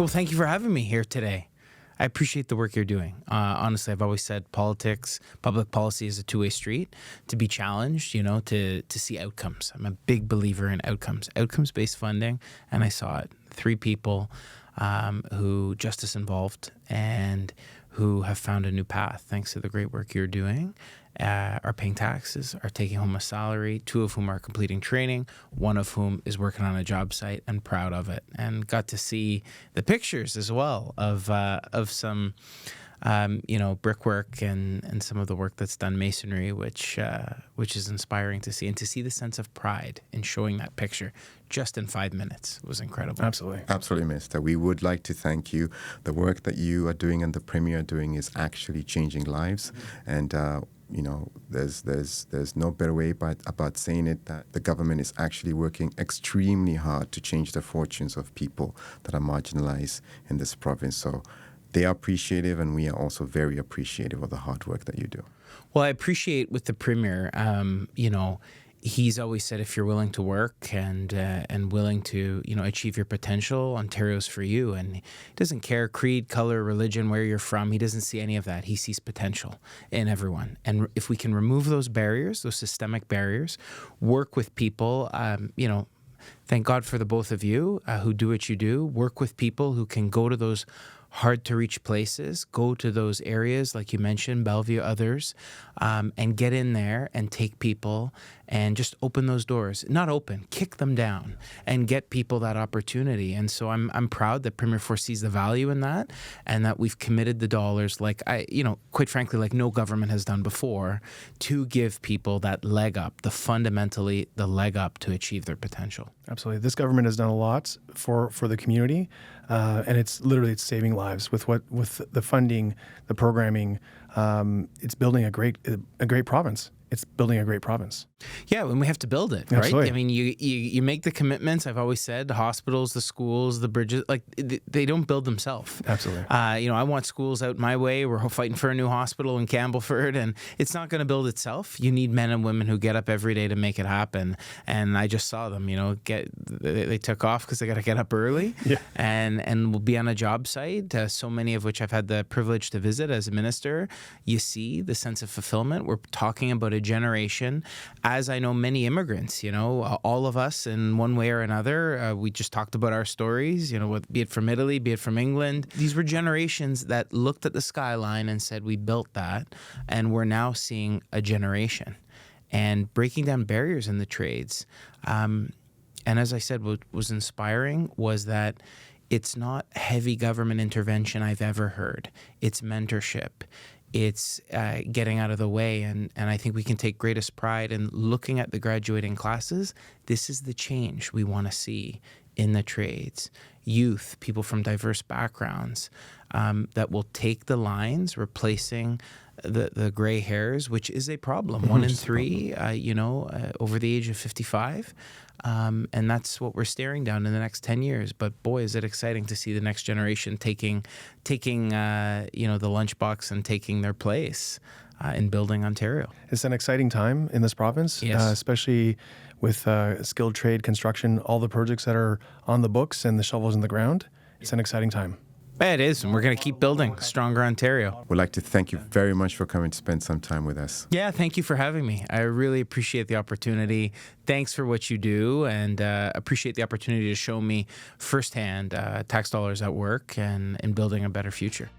Well, thank you for having me here today. I appreciate the work you're doing. Honestly, I've always said politics, public policy is a two-way street to be challenged, to see outcomes. I'm a big believer in outcomes-based funding, and I saw it. 3 people who justice involved and who have found a new path thanks to the great work you're doing, are paying taxes, are taking home a salary, 2 of whom are completing training, 1 of whom is working on a job site and proud of it. And got to see the pictures as well of some brickwork and some of the work that's done masonry, which is inspiring to see. And to see the sense of pride in showing that picture just in 5 minutes was incredible. Absolutely, Mister. We would like to thank you. The work that you are doing and the Premier are doing is actually changing lives. And there's no better way about saying it, that the government is actually working extremely hard to change the fortunes of people that are marginalized in this province. So they are appreciative, and we are also very appreciative of the hard work that you do. Well, I appreciate with the Premier, he's always said if you're willing to work and willing to achieve your potential, Ontario's for you. And he doesn't care creed, color, religion, where you're from. He doesn't see any of that. He sees potential in everyone. And if we can remove those barriers, those systemic barriers, work with people, thank God for the both of you who do what you do. Work with people who can go to those hard to reach places, go to those areas like you mentioned, Bellevue, others, and get in there and take people and just open those doors. Not open, kick them down and get people that opportunity. And so I'm proud that Premier foresees the value in that, and that we've committed the dollars quite frankly, like no government has done before, to give people that leg up, fundamentally the leg up to achieve their potential. Absolutely. This government has done a lot for the community, and it's saving lives with the funding, the programming. It's building a great province. It's building a great province. Yeah, and we have to build it, right? Absolutely. I mean, you make the commitments. I've always said the hospitals, the schools, the bridges, they don't build themselves. Absolutely. I want schools out my way. We're fighting for a new hospital in Campbellford, and it's not going to build itself. You need men and women who get up every day to make it happen. And I just saw them, they took off because they got to get up early, and will be on a job site, so many of which I've had the privilege to visit as a minister. You see the sense of fulfillment. We're talking about a generation, as I know many immigrants, all of us in one way or another. We just talked about our stories, be it from Italy, be it from England. These were generations that looked at the skyline and said, we built that, and we're now seeing a generation and breaking down barriers in the trades. And as I said, what was inspiring was that it's not heavy government intervention I've ever heard. It's mentorship. It's getting out of the way, and I think we can take greatest pride in looking at the graduating classes. This is the change we want to see in the trades. Youth, people from diverse backgrounds that will take the lines, replacing the gray hairs, which is a problem. 1 in 3, over the age of 55. And that's what we're staring down in the next 10 years. But boy, is it exciting to see the next generation taking the lunchbox and taking their place in building Ontario. It's an exciting time in this province, yes. Especially with skilled trade, construction, all the projects that are on the books and the shovels in the ground. It's an exciting time. It is, and we're going to keep building stronger Ontario. We'd like to thank you very much for coming to spend some time with us. Yeah, thank you for having me. I really appreciate the opportunity. Thanks for what you do, and appreciate the opportunity to show me firsthand tax dollars at work and in building a better future.